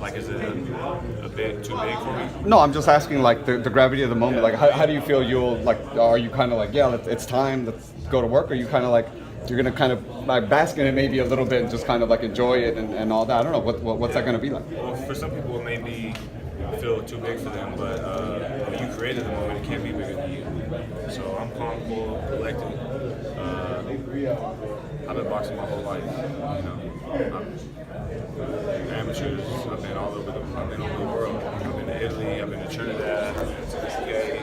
Like, is it a bit too big for me? No, I'm just asking like the gravity of the moment. Like, how do you feel you'll like? Are you kind of like, yeah, it's time, let's go to work? Or are you kind of like, you're gonna kind of like bask in it maybe a little bit and just kind of like enjoy it and all that? I don't know. What's that gonna be like? Well, for some people, it may feel too big for them, but when you created the moment, it can't be bigger than you. So I'm calm, cool, collected. I've been boxing my whole life. You know, amateurs. I've been all over the world. I've been to Italy. I've been to Trinidad. I've been to the UK.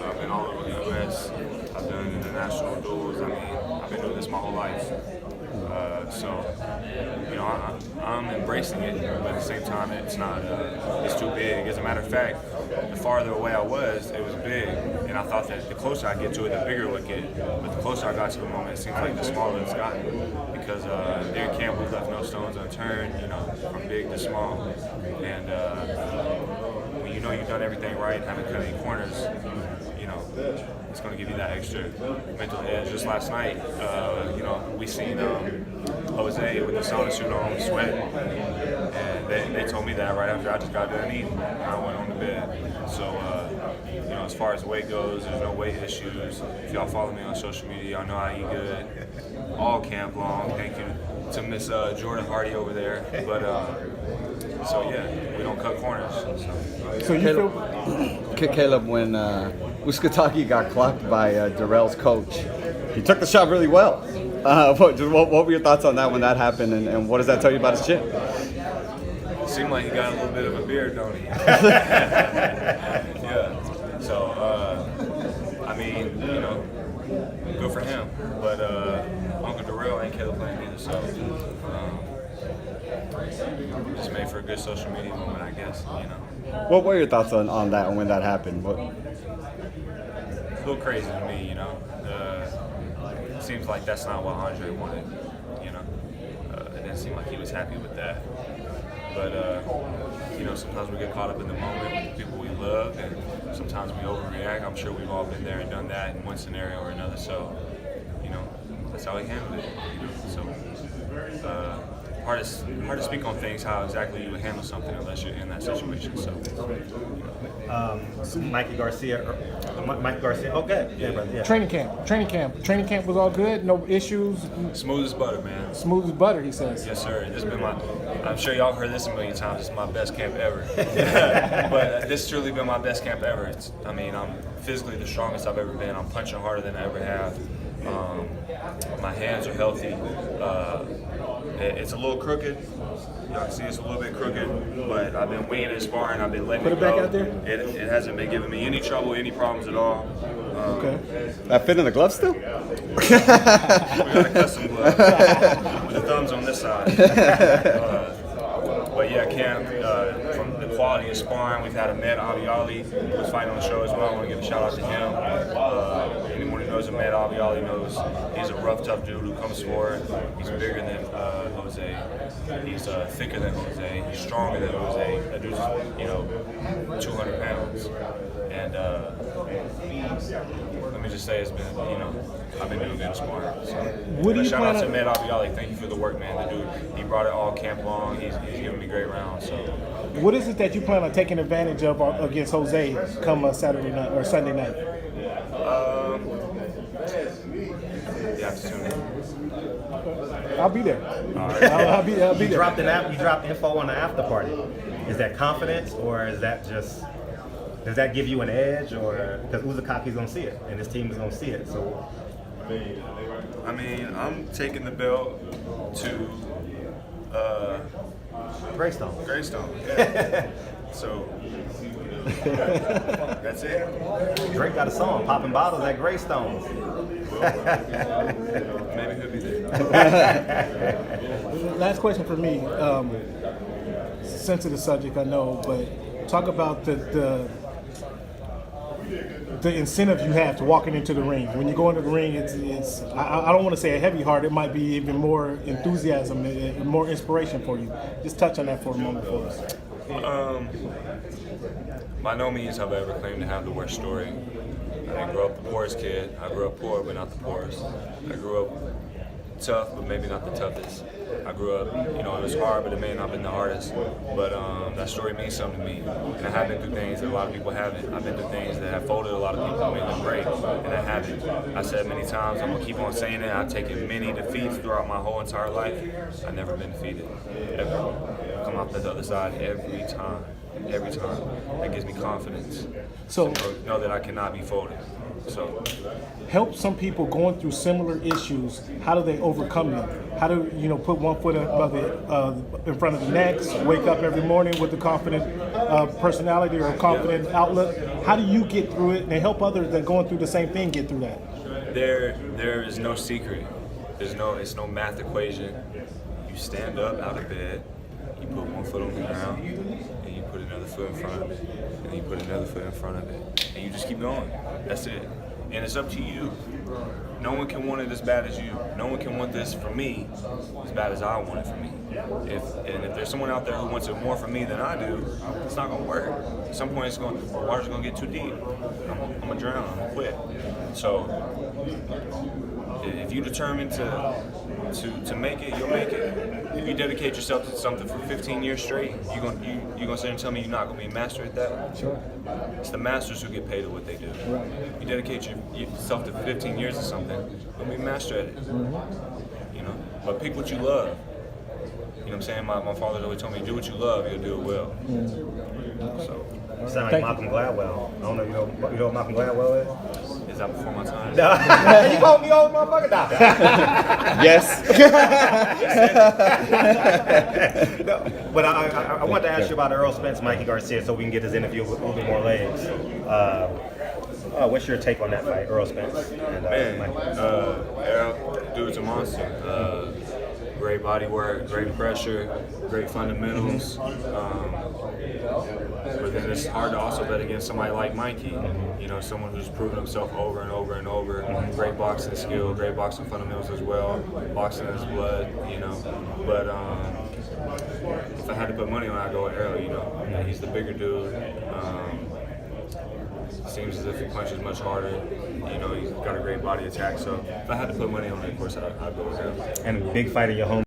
I've been all over the US. I've done international duels. I mean, I've been doing this my whole life. So, you know, I'm embracing it, but at the same time, it's not. It's too big. As a matter of fact, the farther away I was, it was big, and I thought that the closer I get to it, the bigger it would get. But the closer I got to the moment, it seems like the smaller it's gotten. Because there in camp, we left no stones unturned. You know, from big to small, and when you know you've done everything right and haven't cut any corners, you know, it's going to give you that extra mental edge. Just last night, you know, we seen Jose with the sauna suit on, sweating, and they told me that right after I just got done eating, and I went on to bed. So, you know, as far as weight goes, there's no weight issues. If y'all follow me on social media, y'all know I eat good all camp long. Thank you to Miss Jordan Hardy over there. But so yeah, we don't cut corners. So you feel? Caleb, when UZCATEGUI got clocked by Darrell's coach, he took the shot really well. What were your thoughts on that when that happened, and what does that tell you about his chin? It seemed like he got a little bit of a beard, don't he? Yeah. So, I mean, you know, good for him. But Uncle Darrell ain't Caleb playing either, so just made for a good social media moment, I guess, you know. What were your thoughts on that when that happened? It's a little crazy to me, you know. It seems like that's not what Andre wanted, you know. It didn't seem like he was happy with that. But, you know, sometimes we get caught up in the moment with the people we love, and sometimes we overreact. I'm sure we've all been there and done that in one scenario or another. So, you know, that's how he handled it. You know? So, hard to speak on things, how exactly you would handle something unless you're in that situation. So, Mikey Garcia. Okay. Yeah, brother. Yeah. Training camp was all good. No issues. Smooth as butter, man. Smooth as butter, he says. Yes, sir. This has been I'm sure y'all have heard this a million times. This is my best camp ever. But this has truly been my best camp ever. I'm physically the strongest I've ever been. I'm punching harder than I ever have. My hands are healthy. It's a little crooked. Y'all can see it's a little bit crooked, but I've been winging and sparring. I've been letting Put it back out there? It hasn't been giving me any trouble, any problems at all. Okay. That fit in the glove still? We got a custom glove with the thumbs on this side. But yeah, camp, from the quality of sparring, we've had Ahmed Abiali, who was fighting on the show as well. I want to give a shout out to him. Anyone who knows Ahmed Abiali knows he's a rough, tough dude who comes forward. He's bigger than Jose. He's thicker than Jose. He's stronger than Jose. That dude's, you know, 200 pounds. And let me just say, it's been, you know, I've been doing good sparring. So. What do you shout plan out to on? Ahmed Abiali. Thank you for the work, man. The dude, he brought it all camp long. He's giving me great rounds. So. What is it that you plan on taking advantage of against Jose come Saturday night or Sunday night? You have to tune in. I'll be there. All right. I'll be You there. dropped info on the after party. Is that confidence, or is that just? Does that give you an edge, or because UZCATEGUI's gonna see it and his team is gonna see it? So, I mean, I'm taking the belt to Greystone. Yeah. So that's it. Drake got a song, "Popping Bottles at Greystone." Maybe he'll be there. Last question for me. Sensitive subject, I know, but talk about the incentive you have to walking into the ring. When you go into the ring, it's I don't want to say a heavy heart. It might be even more enthusiasm, and more inspiration for you. Just touch on that for a moment for us. By no means have I ever claimed to have the worst story. I didn't grow up the poorest kid. I grew up poor, but not the poorest. I grew up tough, but maybe not the toughest. I grew up, you know, it was hard, but it may not have been the hardest. But that story means something to me. And I have been through things that a lot of people haven't. I've been through things that have folded a lot of people, made them great, and I haven't. I said many times, I'm going to keep on saying it. I've taken many defeats throughout my whole entire life. I've never been defeated, ever. I come out the other side every time. Every time. That gives me confidence. So To know that I cannot be folded. So help some people going through similar issues. How do they overcome them? How do put one foot above it, in front of the next? Wake up every morning with a confident personality or a confident outlook. How do you get through it and help others that are going through the same thing get through that? there is no secret. It's no math equation. You stand up out of bed, you put one foot on the ground, and you put another foot in front of it, and then you put another foot in front of it, and you just keep going. That's it. And it's up to you. No one can want it as bad as you. No one can want this for me as bad as I want it for me. If there's someone out there who wants it more for me than I do, it's not gonna work. At some point, the water's gonna get too deep. I'm gonna drown. I'm gonna quit. So if you determine to make it, you'll make it. If you dedicate yourself to something for 15 years straight, you're gonna sit and tell me you're not gonna be a master at that? Sure. It's the masters who get paid at what they do. Right. You dedicate yourself to 15 years or something, you'll be a master at it. You know, but pick what you love. You know what I'm saying? My father always told me, do what you love, you'll do it well. So. You sound like Malcolm Gladwell. I don't know, you know what Malcolm Gladwell Is that before my time? is? You called me old motherfucker now. Yes. No, but I want to ask you about Earl Spence, Mikey Garcia, so we can get this interview with a little bit more legs. What's your take on that fight, Earl Spence and Mikey? Earl, dude's a monster. Great body work, great pressure, great fundamentals. But then it's hard to also bet against somebody like Mikey, you know, someone who's proven himself over and over and over. Great boxing skill, great boxing fundamentals as well. Boxing in his blood, you know. But if I had to put money on it, I'd go with Earl, you know. Yeah, he's the bigger dude. Seems as if he punches much harder. You know, he's got a great body attack. So if I had to put money on it, of course, I'd go with Earl. And a big fight in your home.